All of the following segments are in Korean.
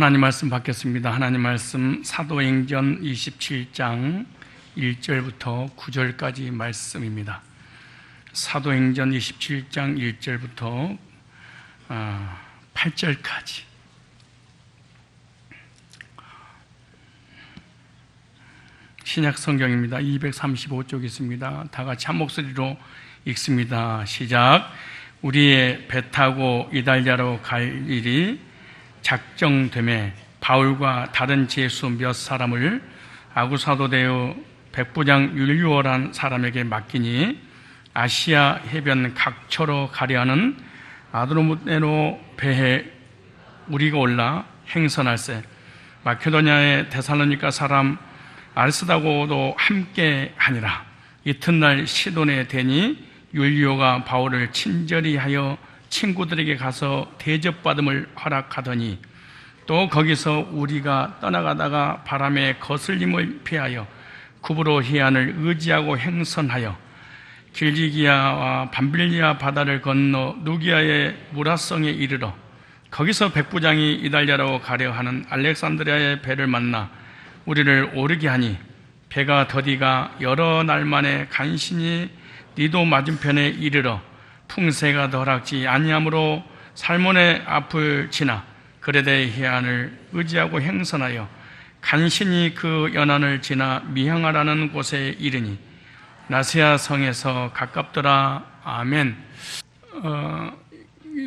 하나님 말씀 받겠습니다. 하나님 말씀 사도행전 27장 1절부터 9절까지 말씀입니다. 사도행전 27장 1절부터 8절까지. 신약 성경입니다. 235쪽 있습니다. 다 같이 한 목소리로 읽습니다. 시작. 우리의 배 타고 이달리아로 갈 일이 작정되매 바울과 다른 제수 몇 사람을 아구사도대의 백부장 율리오란 사람에게 맡기니 아시아 해변 각처로 가려 하는 아드로무네로 배에 우리가 올라 행선할세. 마케도냐의 데살로니가 사람 아르스다고도 함께 하니라. 이튿날 시돈에 대니 율리오가 바울을 친절히 하여 친구들에게 가서 대접받음을 허락하더니 또 거기서 우리가 떠나가다가 바람에 거슬림을 피하여 구브로 해안을 의지하고 행선하여 길리기아와 밤빌리아 바다를 건너 누기아의 무라성에 이르러 거기서 백부장이 이달리아로 가려 하는 알렉산드리아의 배를 만나 우리를 오르게 하니 배가 더디가 여러 날 만에 간신히 니도 맞은편에 이르러 풍세가 덜하지 아니하므로 살몬의 앞을 지나 그레데 해안을 의지하고 행선하여 간신히 그 연안을 지나 미항아라는 곳에 이르니 나세아 성에서 가깝더라. 아멘.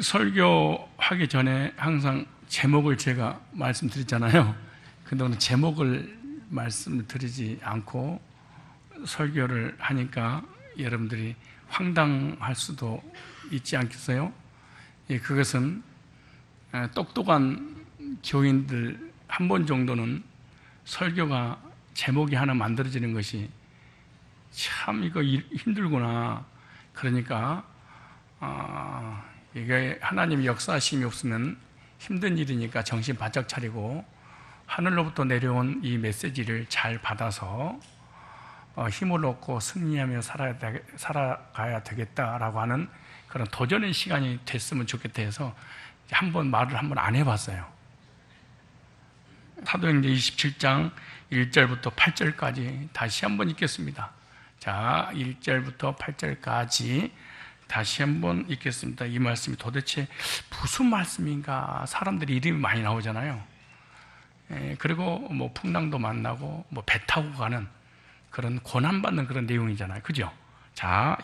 설교하기 전에 항상 제목을 제가 말씀드렸잖아요. 근데 오늘 제목을 말씀드리지 않고 설교를 하니까 여러분들이 황당할 수도 있지 않겠어요? 예, 그것은 똑똑한 교인들 한 번 정도는 설교가 제목이 하나 만들어지는 것이 참 이거 힘들구나. 그러니까 이게 하나님 역사하심이 없으면 힘든 일이니까 정신 바짝 차리고 하늘로부터 내려온 이 메시지를 잘 받아서 힘을 얻고 승리하며 살아가야 되겠다라고 하는 그런 도전의 시간이 됐으면 좋겠다 해서 말을 한번 안 해봤어요. 사도행전 27장 1절부터 8절까지 다시 한번 읽겠습니다. 자, 1절부터 8절까지 다시 한번 읽겠습니다. 이 말씀이 도대체 무슨 말씀인가? 사람들이 이름이 많이 나오잖아요. 그리고 뭐 풍랑도 만나고 뭐 배 타고 가는 그런 고난받는 그런 내용이잖아요. 그죠? 자,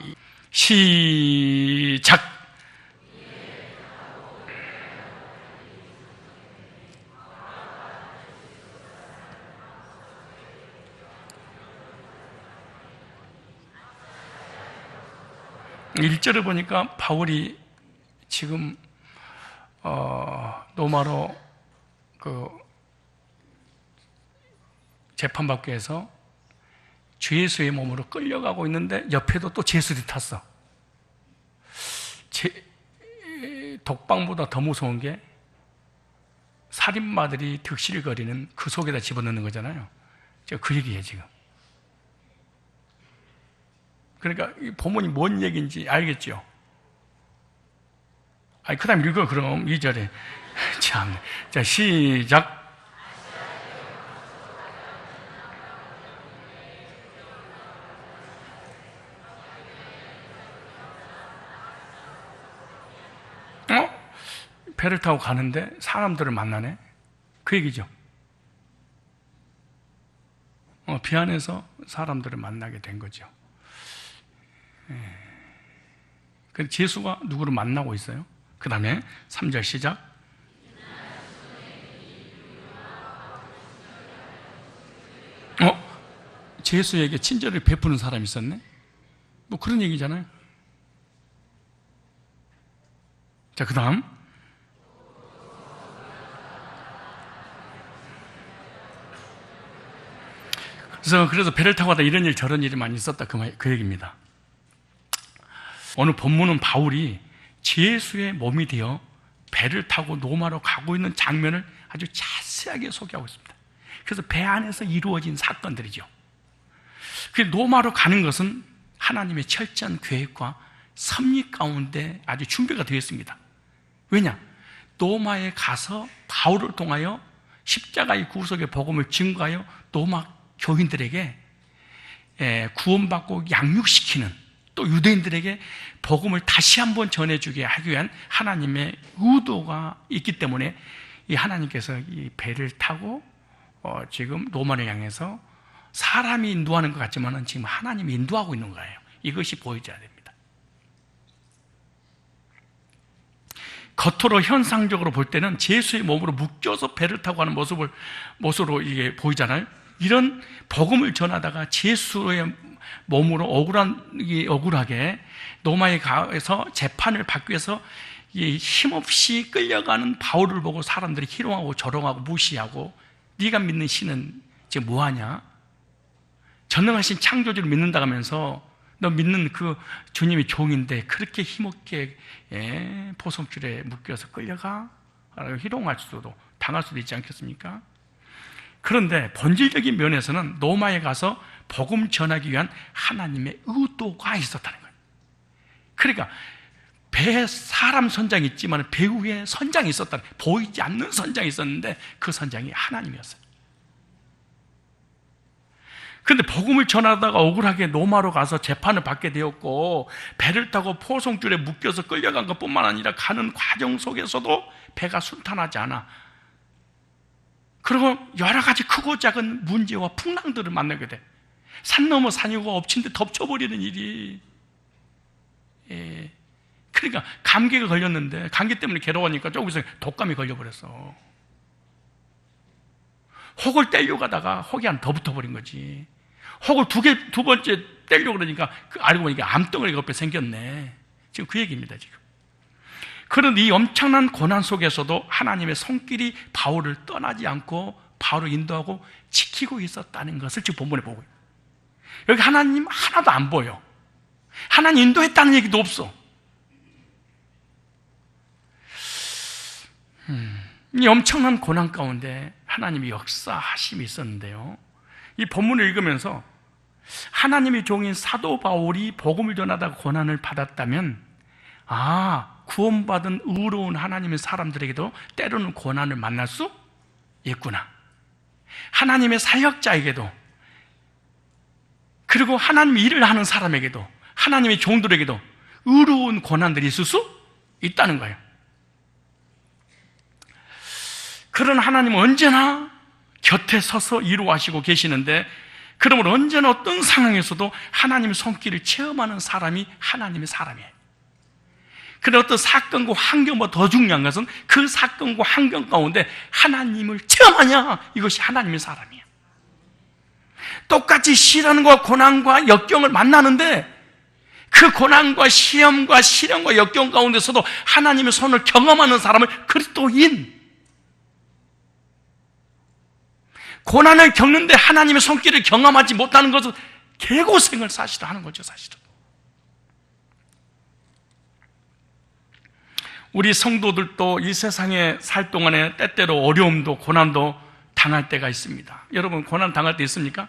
시작! 1절을 보니까 바울이 지금 로마로 그 재판받기 위해서 주 예수의 몸으로 끌려가고 있는데 옆에도 또 제수들이 탔어. 독방보다 더 무서운 게 살인마들이 득실거리는 그 속에다 집어넣는 거잖아요. 제가 그 얘기예요 지금. 그러니까 이 본문이 뭔 얘기인지 알겠죠? 그 다음 읽어 그럼 2절에 참. 자, 시작. 배를 타고 가는데 사람들을 만나네? 그 얘기죠. 비 안에서 사람들을 만나게 된 거죠. 그래서 제수가 누구를 만나고 있어요? 그 다음에 3절 시작. 제수에게 친절을 베푸는 사람이 있었네? 뭐 그런 얘기잖아요. 자, 그 다음. 그래서 배를 타고 가다 이런 일 저런 일이 많이 있었다 그 얘기입니다. 오늘 본문은 바울이 제수의 몸이 되어 배를 타고 로마로 가고 있는 장면을 아주 자세하게 소개하고 있습니다. 그래서 배 안에서 이루어진 사건들이죠. 그 로마로 가는 것은 하나님의 철저한 계획과 섭리 가운데 아주 준비가 되어 있습니다. 왜냐? 로마에 가서 바울을 통하여 십자가의 구속의 복음을 증거하여 로마 교인들에게 구원받고 양육시키는, 또 유대인들에게 복음을 다시 한번 전해주게 하기 위한 하나님의 의도가 있기 때문에 이 하나님께서 이 배를 타고 지금 로마를 향해서 사람이 인도하는 것 같지만은 지금 하나님이 인도하고 있는 거예요. 이것이 보여져야 됩니다. 겉으로 현상적으로 볼 때는 예수의 몸으로 묶여서 배를 타고 하는 모습으로 이게 보이잖아요. 이런 복음을 전하다가 예수의 몸으로 억울하게 로마에 가서 재판을 받기 위해서 힘없이 끌려가는 바울을 보고 사람들이 희롱하고 조롱하고 무시하고, 네가 믿는 신은 지금 뭐하냐? 전능하신 창조주를 믿는다 하면서 너 믿는 그 주님이 종인데 그렇게 힘없게 포성줄에 묶여서 끌려가? 희롱할 수도, 당할 수도 있지 않겠습니까? 그런데 본질적인 면에서는 로마에 가서 복음 전하기 위한 하나님의 의도가 있었다는 거예요. 그러니까 배에 사람 선장이 있지만 배 위에 선장이 있었다는, 보이지 않는 선장이 있었는데 그 선장이 하나님이었어요. 그런데 복음을 전하다가 억울하게 로마로 가서 재판을 받게 되었고, 배를 타고 포송줄에 묶여서 끌려간 것뿐만 아니라 가는 과정 속에서도 배가 순탄하지 않아. 그리고 여러 가지 크고 작은 문제와 풍랑들을 만나게 돼. 산 넘어 산이고 엎친 데 덮쳐버리는 일이. 그러니까 감기가 걸렸는데 감기 때문에 괴로우니까 조금씩 독감이 걸려버렸어. 혹을 떼려고 가다가 혹이 한 더 붙어버린 거지. 혹을 두 번째 떼려고 그러니까 알고 보니까 암덩어리가 옆에 생겼네. 지금 그 얘기입니다, 지금. 그런 이 엄청난 고난 속에서도 하나님의 손길이 바울을 떠나지 않고 바울을 인도하고 지키고 있었다는 것을 지금 본문에 보고 있어요. 여기 하나님 하나도 안 보여. 하나님 인도했다는 얘기도 없어. 이 엄청난 고난 가운데 하나님이 역사하심이 있었는데요, 이 본문을 읽으면서 하나님의 종인 사도 바울이 복음을 전하다가 고난을 받았다면, 구원받은 의로운 하나님의 사람들에게도 때로는 고난을 만날 수 있구나. 하나님의 사역자에게도, 그리고 하나님 일을 하는 사람에게도, 하나님의 종들에게도 의로운 고난들이 있을 수 있다는 거예요. 그런 하나님은 언제나 곁에 서서 이루하시고 계시는데, 그러므로 언제나 어떤 상황에서도 하나님의 손길을 체험하는 사람이 하나님의 사람이에요. 그런데 어떤 사건과 환경보다 더 중요한 것은 그 사건과 환경 가운데 하나님을 체험하냐, 이것이 하나님의 사람이에요. 똑같이 시련과 고난과 역경을 만나는데 그 고난과 시험과 시련과 역경 가운데서도 하나님의 손을 경험하는 사람을 그리스도인, 고난을 겪는데 하나님의 손길을 경험하지 못하는 것은 개고생을 사실은 하는 거죠, 사실은. 우리 성도들도 이 세상에 살 동안에 때때로 어려움도 고난도 당할 때가 있습니다. 여러분, 고난 당할 때 있습니까?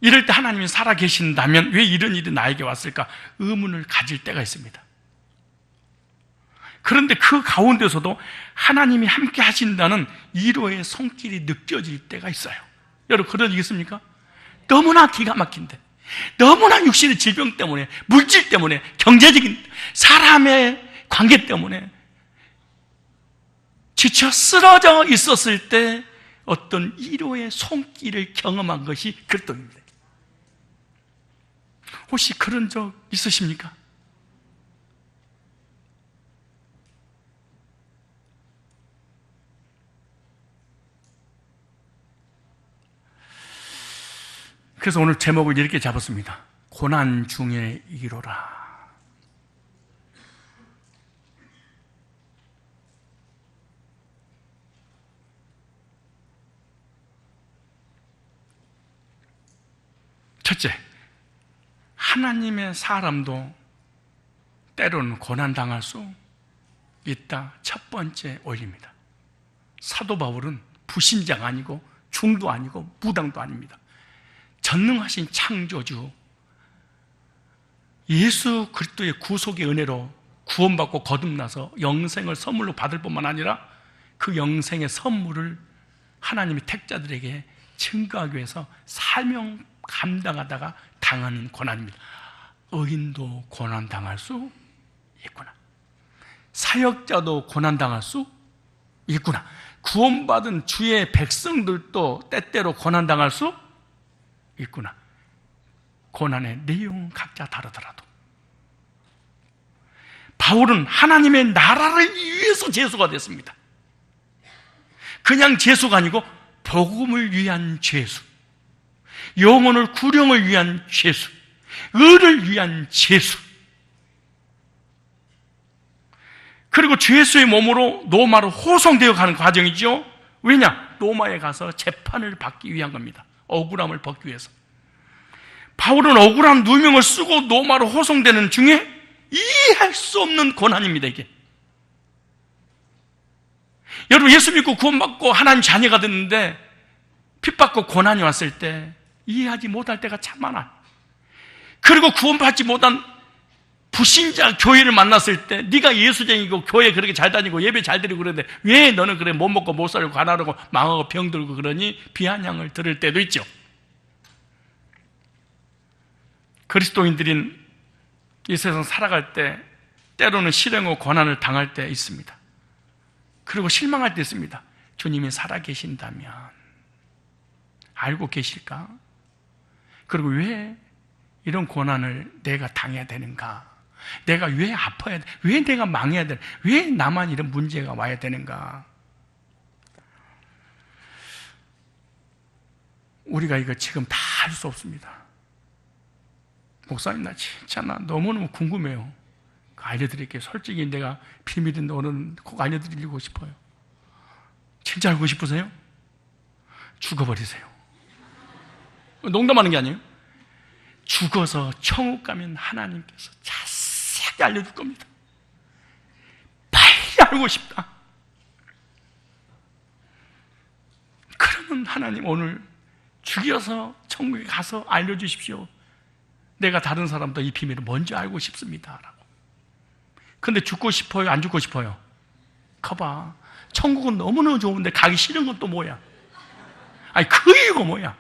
이럴 때 하나님이 살아계신다면 왜 이런 일이 나에게 왔을까? 의문을 가질 때가 있습니다. 그런데 그 가운데서도 하나님이 함께 하신다는 위로의 손길이 느껴질 때가 있어요. 여러분, 그런 일 있습니까? 너무나 기가 막힌데, 너무나 육신의 질병 때문에, 물질 때문에, 경제적인 사람의 관계 때문에 지쳐 쓰러져 있었을 때 어떤 위로의 손길을 경험한 것이 그리스도입니다. 혹시 그런 적 있으십니까? 그래서 오늘 제목을 이렇게 잡았습니다. 고난 중에 이로라. 첫째, 하나님의 사람도 때로는 고난당할 수 있다. 첫 번째 원리입니다. 사도 바울은 불신자가 아니고 중도 아니고 무당도 아닙니다. 전능하신 창조주 예수 그리스도의 구속의 은혜로 구원받고 거듭나서 영생을 선물로 받을 뿐만 아니라 그 영생의 선물을 하나님의 택자들에게 증거하기 위해서 사명 감당하다가 당하는 고난입니다. 의인도 고난당할 수 있구나. 사역자도 고난당할 수 있구나. 구원받은 주의 백성들도 때때로 고난당할 수 있구나. 고난의 내용은 각자 다르더라도 바울은 하나님의 나라를 위해서 제수가 됐습니다. 그냥 제수가 아니고 복음을 위한 제수, 영혼을 구령을 위한 제수, 의를 위한 제수, 그리고 주 예수의 몸으로 로마로 호송되어 가는 과정이죠. 왜냐? 로마에 가서 재판을 받기 위한 겁니다. 억울함을 벗기 위해서. 바울은 억울한 누명을 쓰고 로마로 호송되는 중에 이해할 수 없는 고난입니다, 이게. 여러분, 예수 믿고 구원받고 하나님 자녀가 됐는데 핍받고 고난이 왔을 때 이해하지 못할 때가 참 많아요. 그리고 구원받지 못한 불신자 교회를 만났을 때 네가 예수쟁이고 교회 그렇게 잘 다니고 예배 잘 드리고 그러는데 왜 너는 그래 못 먹고 못 살고 가난하고 망하고 병들고 그러니 비아냥을 들을 때도 있죠. 그리스도인들인 이 세상 살아갈 때 때로는 실행과 고난을 당할 때 있습니다. 그리고 실망할 때 있습니다. 주님이 살아계신다면 알고 계실까? 그리고 왜 이런 고난을 내가 당해야 되는가? 내가 왜 아파야 돼? 왜 내가 망해야 돼? 왜 나만 이런 문제가 와야 되는가? 우리가 이거 지금 다 할 수 없습니다. 목사님, 나 진짜 너무너무 궁금해요. 알려드릴게요. 솔직히 내가 비밀인데 오늘은 꼭 알려드리고 싶어요. 진짜 알고 싶으세요? 죽어버리세요. 농담하는 게 아니에요. 죽어서 천국 가면 하나님께서 자세하게 알려줄 겁니다. 빨리 알고 싶다. 그러면 하나님 오늘 죽여서 천국에 가서 알려주십시오. 내가 다른 사람도 이 비밀을 먼저 알고 싶습니다. 라고. 근데 죽고 싶어요? 안 죽고 싶어요? 가봐. 천국은 너무너무 좋은데 가기 싫은 건 또 뭐야? 아니, 그 이유가 뭐야?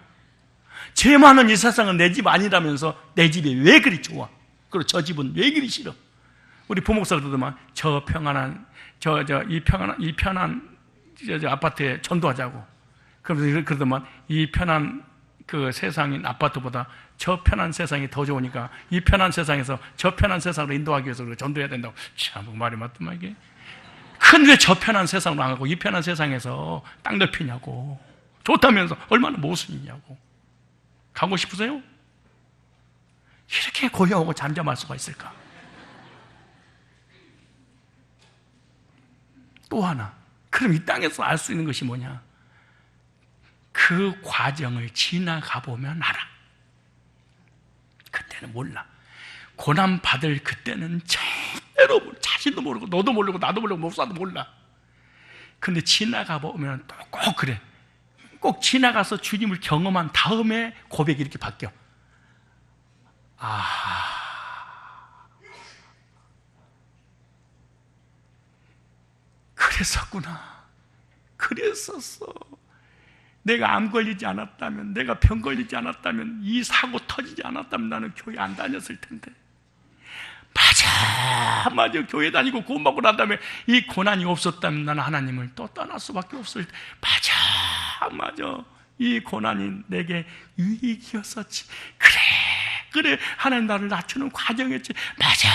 죄 많은 이 세상은 내 집 아니라면서 내 집이 왜 그리 좋아? 그리고 저 집은 왜 그리 싫어? 우리 부목사 그러더만 저 평안한 이 편한 아파트에 전도하자고. 그러더만 이 편한 그 세상인 아파트보다 저 편한 세상이 더 좋으니까 이 편한 세상에서 저 편한 세상으로 인도하기 위해서 전도해야 된다고. 참 말이 맞더만 이게. 근데 저 편한 세상으로 안 가고 이 편한 세상에서 땅 넓히냐고. 좋다면서 얼마나 모순이냐고. 가고 싶으세요? 이렇게 고요하고 잠잠할 수가 있을까? 또 하나, 그럼 이 땅에서 알 수 있는 것이 뭐냐? 그 과정을 지나가 보면 알아. 그때는 몰라. 고난 받을 그때는 절대로 자신도 모르고 너도 모르고 나도 모르고 목사도 몰라. 근데 지나가 보면 또 꼭 그래. 꼭 지나가서 주님을 경험한 다음에 고백이 이렇게 바뀌어. 그랬었구나. 그랬었어. 내가 암 걸리지 않았다면, 내가 병 걸리지 않았다면, 이 사고 터지지 않았다면 나는 교회 안 다녔을 텐데. 맞아. 교회 다니고 구원받고 난 다음에 이 고난이 없었다면 나는 하나님을 또 떠날 수밖에 없을 때. 맞아. 이 고난이 내게 유익이었었지. 그래. 하나님 나를 낮추는 과정이었지. 맞아.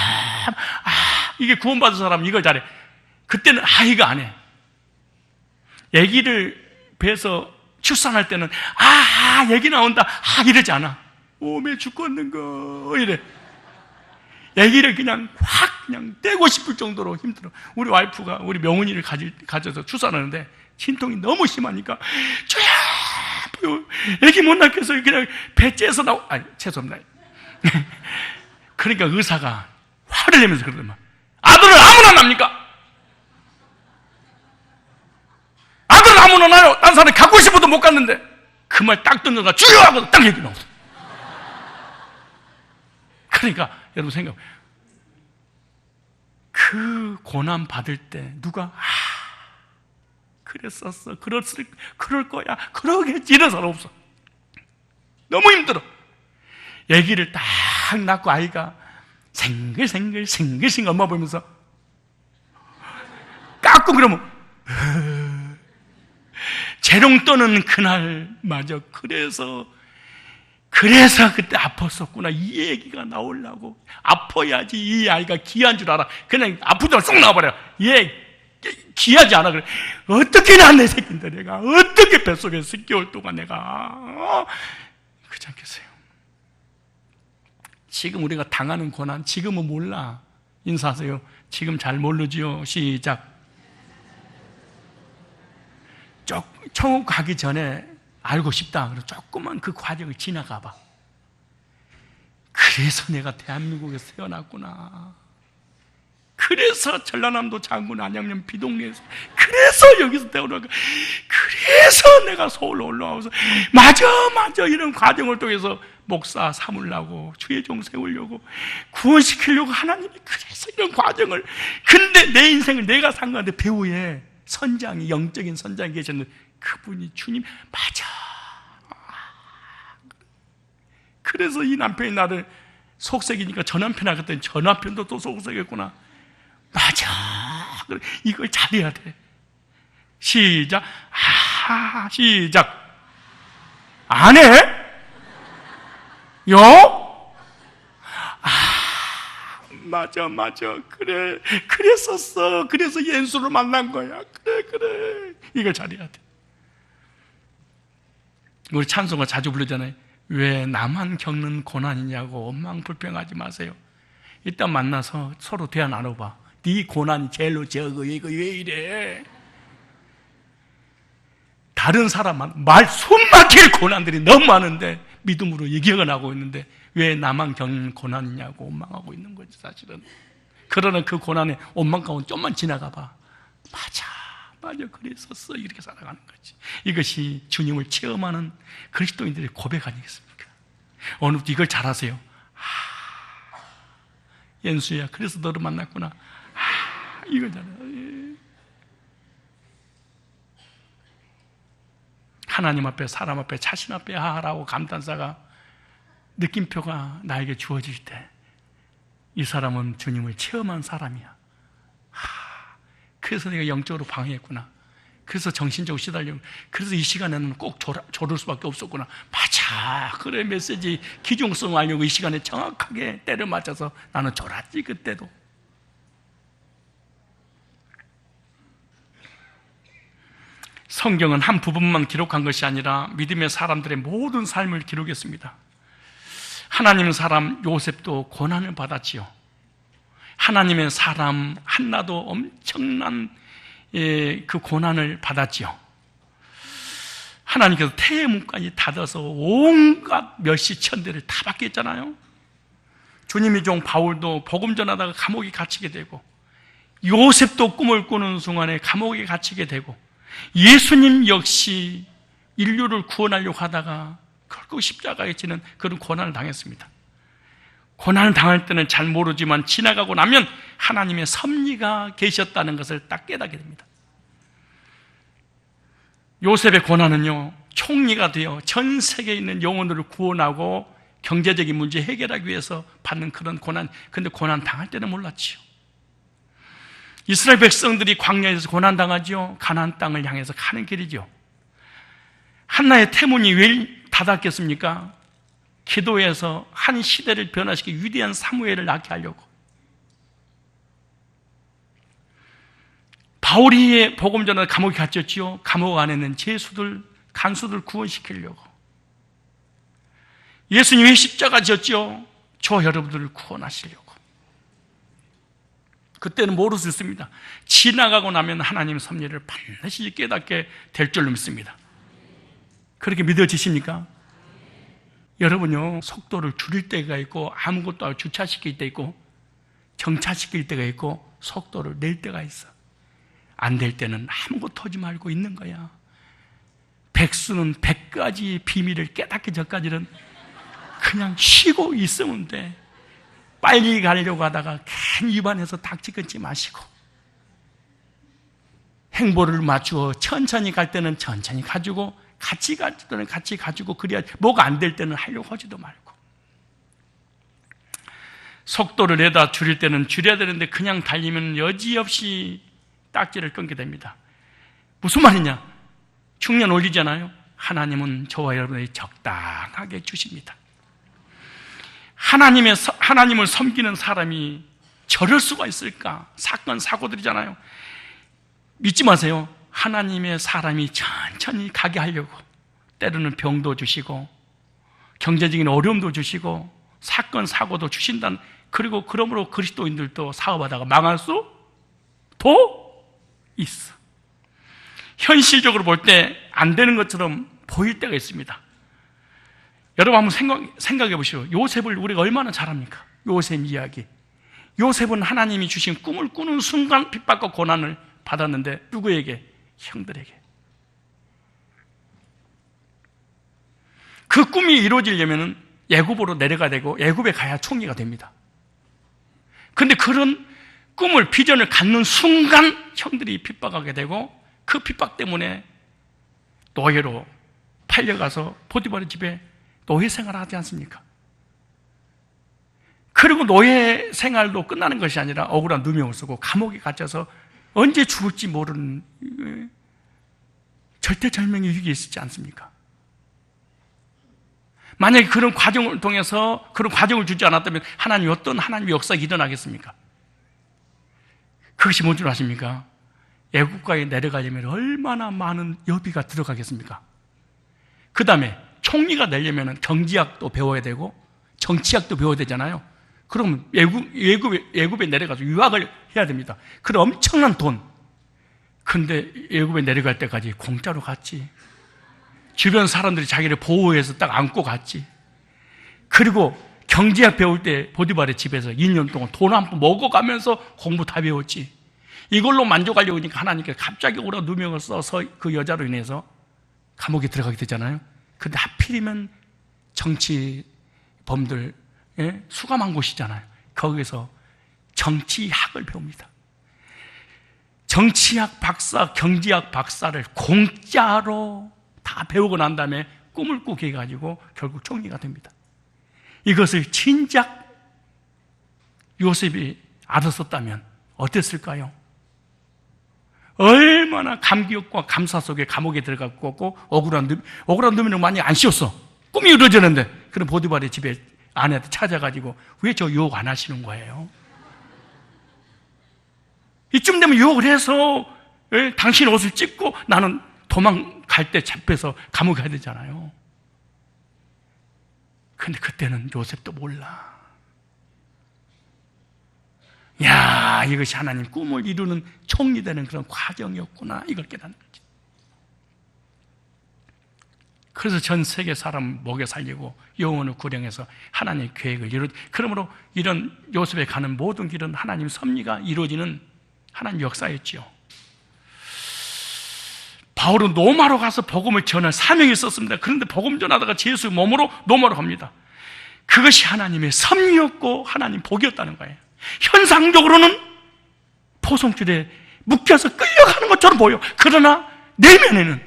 이게 구원받은 사람은 이걸 잘해. 그때는 이거 안 해. 아기를 배에서 출산할 때는 얘기 나온다. 이러지 않아. 오메 죽겠는가 이래. 아기를 그냥 떼고 싶을 정도로 힘들어. 우리 와이프가 우리 명훈이를 가져서 출산하는데 진통이 너무 심하니까 저야 아기 못 낳겠어요. 그냥 배 째서 죄송합니다. 그러니까 의사가 화를 내면서 그러더만, 아들을 아무나 납니까? 아들을 아무나 나요. 딴 사람이 갖고 싶어도 못 갔는데 그 말 딱 듣는 거 주여 하고 딱 얘기 나오죠. 그러니까 여러분 생각, 그 고난 받을 때 누가 그랬었어. 그럴 거야. 그러겠지. 이런 사람 없어. 너무 힘들어. 아기를 딱 낳고 아이가 생글생글 엄마 보면서 깎고 그러면 재롱 떠는 그날 맞아. 그래서 그때 아팠었구나. 이 얘기가 나오려고. 아파야지 이 아이가 귀한 줄 알아. 그냥 아프다고 쏙 나와버려. 얘 귀하지 않아. 그래. 어떻게 낳네 새끼인데 내가. 어떻게 뱃속에 10개월 동안 내가. 그렇지 않겠어요? 지금 우리가 당하는 고난, 지금은 몰라. 인사하세요. 지금 잘 모르지요. 시작. 천국 가기 전에 알고 싶다. 그래서 조금만 그 과정을 지나가 봐. 그래서 내가 대한민국에서 태어났구나. 그래서 전라남도 장군 안양면 비동네에서, 그래서 여기서 태어나고, 그래서 내가 서울로 올라와서 맞아 이런 과정을 통해서 목사 삼으려고, 주의 종 세우려고, 구원시키려고 하나님이 그래서 이런 과정을. 근데 내 인생을 내가 산 건데 배후에 선장이, 영적인 선장이 계셨는데 그분이 주님. 맞아. 그래서 이 남편이 나를 속색이니까 저 남편하고 그랬더니 저 남편도 또 속색했구나. 맞아. 이걸 잘해야 돼. 시작. 시작. 안 해? 맞아. 그래. 그랬었어. 그래서 예수를 만난 거야. 그래. 이걸 잘해야 돼. 우리 찬송가 자주 부르잖아요. 왜 나만 겪는 고난이냐고 원망불평하지 마세요. 일단 만나서 서로 대화 나눠봐. 네 고난이 제일로 적어. 이거 왜 이래? 다른 사람만 숨 막힐 고난들이 너무 많은데 믿음으로 얘기가 나고 있는데 왜 나만 겪는 고난이냐고 원망하고 있는 거지 사실은. 그러나 그 고난의 원망 가운데 좀만 지나가 봐. 맞아 그랬었어. 이렇게 살아가는 거지. 이것이 주님을 체험하는 그리스도인들의 고백 아니겠습니까? 어느 분도 이걸 잘하세요. 연수야, 그래서 너를 만났구나. 이걸 잘해. 하나님 앞에, 사람 앞에, 자신 앞에 하라고 감탄사가, 느낌표가 나에게 주어질 때 이 사람은 주님을 체험한 사람이야. 그래서 내가 영적으로 방해했구나. 그래서 정신적으로 시달리고, 그래서 이 시간에는 꼭 조를 수밖에 없었구나. 맞아. 그래, 메시지 기중성을 알려고 이 시간에 정확하게 때를 맞춰서 나는 졸았지. 그때도. 성경은 한 부분만 기록한 것이 아니라 믿음의 사람들의 모든 삶을 기록했습니다. 하나님의 사람 요셉도 고난을 받았지요. 하나님의 사람 한나도 엄청난 그 고난을 받았지요. 하나님께서 태문까지 닫아서 온갖 멸시천대를 다 받게 했잖아요. 주님의 종 바울도 복음 전하다가 감옥에 갇히게 되고, 요셉도 꿈을 꾸는 순간에 감옥에 갇히게 되고, 예수님 역시 인류를 구원하려고 하다가 결국 십자가에 지는 그런 고난을 당했습니다. 고난을 당할 때는 잘 모르지만 지나가고 나면 하나님의 섭리가 계셨다는 것을 딱 깨닫게 됩니다. 요셉의 고난은요, 총리가 되어 전 세계에 있는 영혼들을 구원하고 경제적인 문제 해결하기 위해서 받는 그런 고난. 근데 고난 당할 때는 몰랐지요. 이스라엘 백성들이 광야에서 고난 당하죠. 가나안 땅을 향해서 가는 길이죠. 한나의 태문이 왜 닫았겠습니까? 기도해서 한 시대를 변화시키고 위대한 사무엘을 낳게 하려고. 바울이 복음 전에 감옥에 갇혔지요. 감옥 안에 있는 죄수들, 간수들 구원시키려고. 예수님이 십자가 졌죠. 저 여러분들을 구원하시려고. 그때는 모를 수 있습니다. 지나가고 나면 하나님의 섭리를 반드시 깨닫게 될 줄로 믿습니다. 그렇게 믿어지십니까? 여러분요, 속도를 줄일 때가 있고, 아무것도 아니고 주차시킬 때 있고, 정차시킬 때가 있고, 속도를 낼 때가 있어. 안 될 때는 아무것도 하지 말고 있는 거야. 백수는 100가지 비밀을 깨닫기 전까지는 그냥 쉬고 있으면 돼. 빨리 가려고 하다가 괜히 위반해서 닥치 끊지 마시고 행보를 맞추어 천천히 갈 때는 천천히 가지고, 같이 갈 때는 같이 가지고, 그래야 뭐가 안 될 때는 하려고 하지도 말고, 속도를 내다 줄일 때는 줄여야 되는데 그냥 달리면 여지없이 딱지를 끊게 됩니다. 무슨 말이냐? 흉년 올리잖아요. 하나님은 저와 여러분에게 적당하게 주십니다. 하나님을 섬기는 사람이 저럴 수가 있을까? 사건, 사고들이잖아요. 믿지 마세요. 하나님의 사람이 천천히 가게 하려고 때로는 병도 주시고 경제적인 어려움도 주시고 사건, 사고도 주신다는, 그리고 그러므로 그리스도인들도 사업하다가 망할 수도 있어. 현실적으로 볼 때 안 되는 것처럼 보일 때가 있습니다. 여러분 한번 생각해 보시오. 요셉을 우리가 얼마나 잘 압니까? 요셉 이야기. 요셉은 하나님이 주신 꿈을 꾸는 순간 핍박과 고난을 받았는데 누구에게? 형들에게. 그 꿈이 이루어지려면 애굽으로 내려가야 되고 애굽에 가야 총리가 됩니다. 그런데 그런 꿈을, 비전을 갖는 순간 형들이 핍박하게 되고 그 핍박 때문에 노예로 팔려가서 보디발의 집에 노예 생활을 하지 않습니까? 그리고 노예 생활도 끝나는 것이 아니라 억울한 누명을 쓰고 감옥에 갇혀서 언제 죽을지 모르는 절대절명의 위기에 있지 않습니까? 만약에 그런 과정을 통해서 그런 과정을 주지 않았다면 하나님이 어떤 하나님의 역사가 일어나겠습니까? 그것이 뭔 줄 아십니까? 애국가에 내려가려면 얼마나 많은 여비가 들어가겠습니까? 그 다음에 총리가 되려면 경제학도 배워야 되고 정치학도 배워야 되잖아요. 그럼 애굽에 내려가서 유학을 해야 됩니다. 그럼 엄청난 돈. 근데 애굽에 내려갈 때까지 공짜로 갔지. 주변 사람들이 자기를 보호해서 딱 안고 갔지. 그리고 경제학 배울 때 보디발의 집에서 2년 동안 돈 한 푼 먹어가면서 공부 다 배웠지. 이걸로 만족하려고 하니까 하나님께서 갑자기 오라 누명을 써서 그 여자로 인해서 감옥에 들어가게 되잖아요. 근데 하필이면 정치범들 수감한 곳이잖아요. 거기서 정치학을 배웁니다. 정치학 박사, 경제학 박사를 공짜로 다 배우고 난 다음에 꿈을 꾸게 해가지고 결국 총리가 됩니다. 이것을 진작 요셉이 알았었다면 어땠을까요? 얼마나 감격과 감사 속에 감옥에 들어갔고 억울한 놈이는 많이 안 씌웠어. 꿈이 이루어졌는데 그럼 보디발의 집에 아내한테 찾아가지고 왜 저 유혹 안 하시는 거예요? 이쯤 되면 유혹을 해서 당신 옷을 찢고 나는 도망갈 때 잡혀서 감옥에 가야 되잖아요. 근데 그때는 요셉도 몰라. 야, 이것이 하나님 꿈을 이루는 총리 되는 그런 과정이었구나, 이걸 깨닫는 거지. 그래서 전 세계 사람 먹여 살리고 영혼을 구령해서 하나님의 계획을 그러므로 이런 요셉에 가는 모든 길은 하나님 섭리가 이루어지는 하나님 역사였지요. 바울은 로마로 가서 복음을 전할 사명이 있었습니다. 그런데 복음 전하다가 예수의 몸으로 로마로 갑니다. 그것이 하나님의 섭리였고 하나님 복이었다는 거예요. 현상적으로는 포송줄에 묶여서 끌려가는 것처럼 보여. 그러나 내면에는,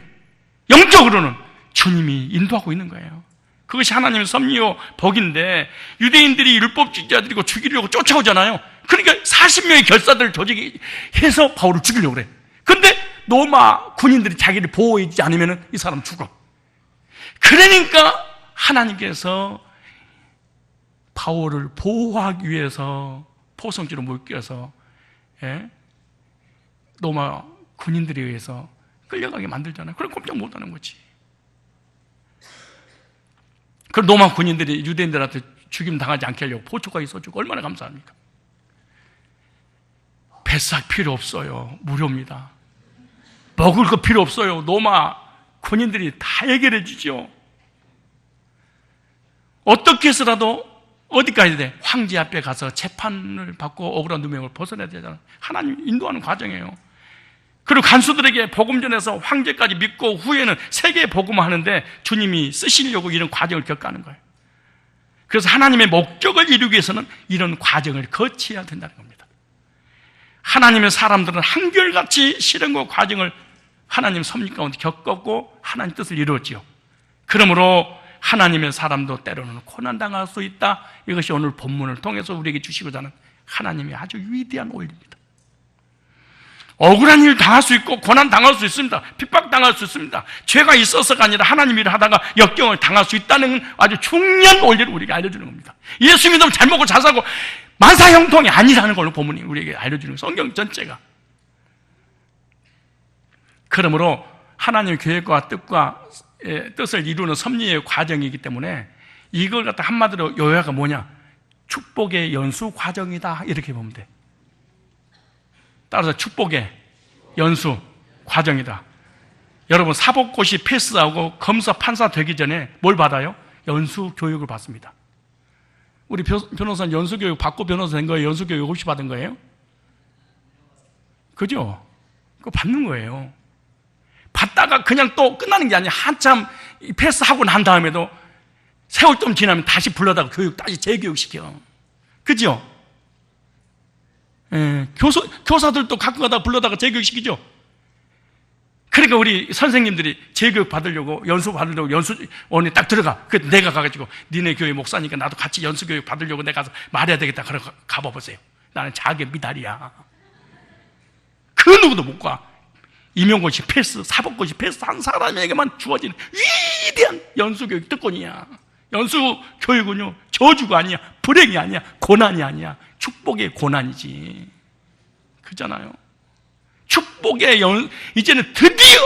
영적으로는 주님이 인도하고 있는 거예요. 그것이 하나님의 섭리요 복인데, 유대인들이 율법주의자들이고 죽이려고 쫓아오잖아요. 그러니까 40명의 결사들을 조직해서 바울을 죽이려고 그래. 근데 로마 군인들이 자기를 보호하지 않으면 이 사람 죽어. 그러니까 하나님께서 바울을 보호하기 위해서 포성지로 묶여서 로마 군인들에 의해서 끌려가게 만들잖아요. 그럼 꼼짝 못하는 거지. 그럼 로마 군인들이 유대인들한테 죽임 당하지 않게 하려고 보초까지 써주고 얼마나 감사합니까? 뱃삭 필요 없어요. 무료입니다. 먹을 거 필요 없어요. 로마 군인들이 다 해결해 주죠. 어떻게 해서라도 어디 가야 돼? 황제 앞에 가서 재판을 받고 억울한 누명을 벗어내야 되잖아. 하나님 인도하는 과정이에요. 그리고 간수들에게 복음 전해서 황제까지 믿고 후에는 세계에 복음하는데 주님이 쓰시려고 이런 과정을 겪어가는 거예요. 그래서 하나님의 목적을 이루기 위해서는 이런 과정을 거쳐야 된다는 겁니다. 하나님의 사람들은 한결같이 시련과 과정을 하나님 섭리 가운데 겪었고 하나님 뜻을 이루었지요. 그러므로 하나님의 사람도 때로는 고난당할 수 있다. 이것이 오늘 본문을 통해서 우리에게 주시고자 하는 하나님의 아주 위대한 원리입니다. 억울한 일 당할 수 있고 고난 당할 수 있습니다. 핍박 당할 수 있습니다. 죄가 있어서가 아니라 하나님 일을 하다가 역경을 당할 수 있다는 아주 중요한 원리를 우리에게 알려주는 겁니다. 예수 믿으면 잘 먹고 잘 사고 만사형통이 아니라는 걸로 본문이 우리에게 알려주는 성경 전체가. 그러므로 하나님의 계획과 뜻을 이루는 섭리의 과정이기 때문에 이걸 갖다 한마디로 요약가 뭐냐? 축복의 연수 과정이다. 이렇게 보면 돼. 따라서 축복의 연수 과정이다. 여러분, 사법고시 패스하고 검사, 판사 되기 전에 뭘 받아요? 연수 교육을 받습니다. 우리 변호사는 연수 교육 받고 변호사 된 거예요? 연수 교육 없이 받은 거예요? 그죠? 그거 받는 거예요. 받다가 그냥 또 끝나는 게 아니라 한참 패스하고 난 다음에도 세월 좀 지나면 다시 불러다가 다시 재교육시켜. 그죠? 예, 교사들도 가끔 가다가 불러다가 재교육시키죠? 그러니까 우리 선생님들이 재교육 받으려고, 연수 받으려고 연수원에 딱 들어가. 그 내가 가가지고, 니네 교회 목사니까 나도 같이 연수교육 받으려고 내가 가서 말해야 되겠다. 그래, 가봐보세요. 나는 자객 미달이야. 그 누구도 못 가. 임용고시 패스, 사법고시 패스 한 사람에게만 주어지는 위대한 연수교육 특권이야. 연수교육은요, 저주가 아니야, 불행이 아니야, 고난이 아니야. 축복의 고난이지. 그잖아요. 축복의 이제는 드디어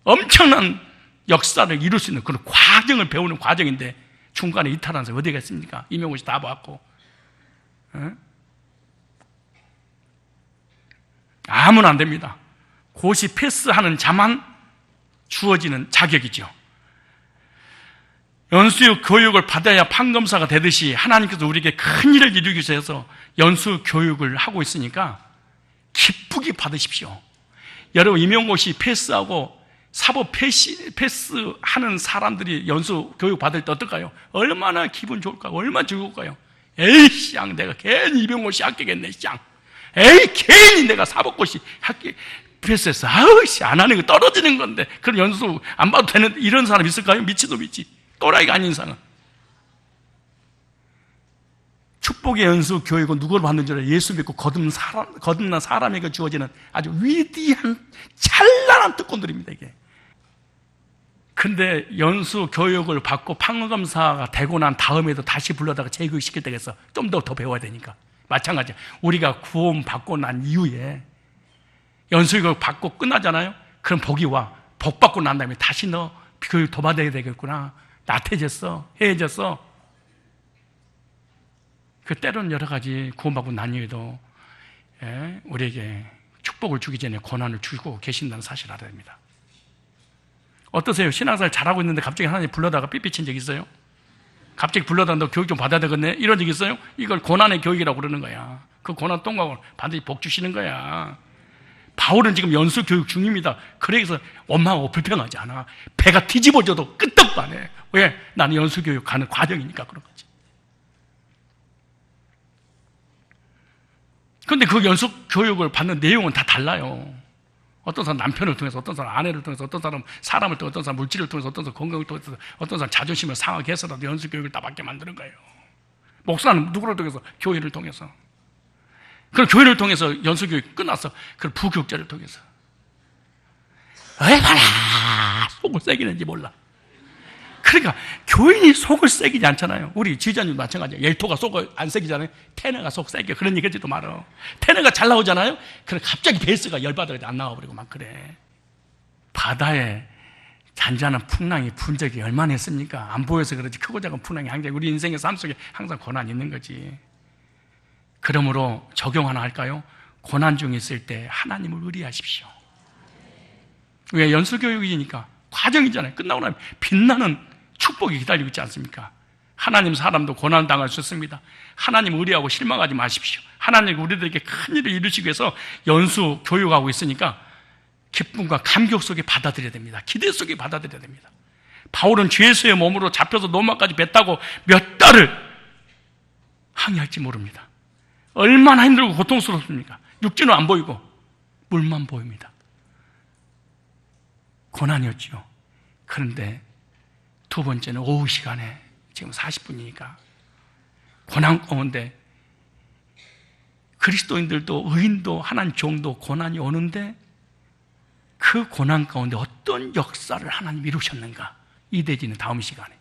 엄청난 역사를 이룰 수 있는 그런 과정을 배우는 과정인데 중간에 이탈한 사람이 어디가 있습니까? 임용고시 다 봤고. 아무나 안 됩니다. 고시 패스하는 자만 주어지는 자격이죠. 연수 교육을 받아야 판검사가 되듯이 하나님께서 우리에게 큰 일을 이루기 위해서 연수 교육을 하고 있으니까 기쁘게 받으십시오. 여러분, 임용고시 패스하고 사법 패스하는 사람들이 연수 교육 받을 때 어떨까요? 얼마나 기분 좋을까요? 얼마나 즐거울까요? 에이, 쌍, 내가 괜히 임용고시 합격했네, 쌍. 에이, 괜히 내가 사법고시 패스했어. 아우, 씨, 안 하는 거 떨어지는 건데. 그럼 연수 안 봐도 되는, 이런 사람 있을까요? 미치도 미치. 또라이가 아닌 이상은. 축복의 연수 교육은 누구를 받는 줄 알아요? 예수 믿고 거듭난 사람에게 주어지는 아주 위대한 찬란한 특권들입니다, 이게. 근데 연수 교육을 받고 판검사가 되고 난 다음에도 다시 불러다가 재교육 시킬 때겠어. 좀 더 배워야 되니까. 마찬가지야. 우리가 구원 받고 난 이후에 연수 교육 받고 끝나잖아요? 그럼 복이 와. 복 받고 난 다음에 다시 너 교육 더 받아야 되겠구나. 나태해졌어. 해해졌어. 그 때로는 여러 가지 구원받고 난 이후에도 우리에게 축복을 주기 전에 고난을 주고 계신다는 사실을 알아야 됩니다. 어떠세요? 신앙생활 잘하고 있는데 갑자기 하나님 불러다가 삐삐친 적 있어요? 갑자기 불러다가 너 교육 좀 받아야 되겠네? 이런 적 있어요? 이걸 고난의 교육이라고 그러는 거야. 그 고난 통과하고 반드시 복 주시는 거야. 바울은 지금 연수 교육 중입니다. 그래서 원망하고 불평하지 않아. 배가 뒤집어져도 끄떡도 안 해. 왜? 나는 연수 교육 가는 과정이니까 그런 거지. 그런데 그 연수 교육을 받는 내용은 다 달라요. 어떤 사람 남편을 통해서, 어떤 사람 아내를 통해서, 어떤 사람 사람을 통해서, 어떤 사람 물질을 통해서, 어떤 사람 건강을 통해서, 어떤 사람 자존심을 상하게 해서라도 연수 교육을 다 받게 만드는 거예요. 목사는 누구를 통해서? 교회를 통해서. 그럼 교회를 통해서 연수 교육 끝났어. 그럼 부교육자를 통해서. 얼마나 속을 새기는지 몰라. 그러니까 교인이 속을 새기지 않잖아요. 우리 지휘자님도 마찬가지예요. 열토가 속을 안 새기잖아요. 테너가 속 새겨. 그런 얘기 하지도 말아. 테너가 잘 나오잖아요. 그럼 갑자기 베이스가 열받아서 안 나와버리고 막 그래. 바다에 잔잔한 풍랑이 분 적이 얼마나 했습니까? 안 보여서 그렇지 크고 작은 풍랑이 항상 우리 인생의 삶 속에 항상 고난이 있는 거지. 그러므로 적용 하나 할까요? 고난 중에 있을 때 하나님을 의리하십시오. 왜? 연수교육이니까 과정이잖아요. 끝나고 나면 빛나는 축복이 기다리고 있지 않습니까? 하나님 사람도 고난을 당할 수 있습니다. 하나님 의리하고 실망하지 마십시오. 하나님 우리들에게 큰 일을 이루시기 위해서 연수 교육하고 있으니까 기쁨과 감격 속에 받아들여야 됩니다. 기대 속에 받아들여야 됩니다. 바울은 죄수의 몸으로 잡혀서 로마까지 배 타고 몇 달을 항해할지 모릅니다. 얼마나 힘들고 고통스럽습니까? 육지는 안 보이고 물만 보입니다. 고난이었죠. 그런데 두 번째는 오후 시간에 지금 40분이니까 고난 가운데 그리스도인들도 의인도 하나님 종도 고난이 오는데 그 고난 가운데 어떤 역사를 하나님 이루셨는가? 이대지는 다음 시간에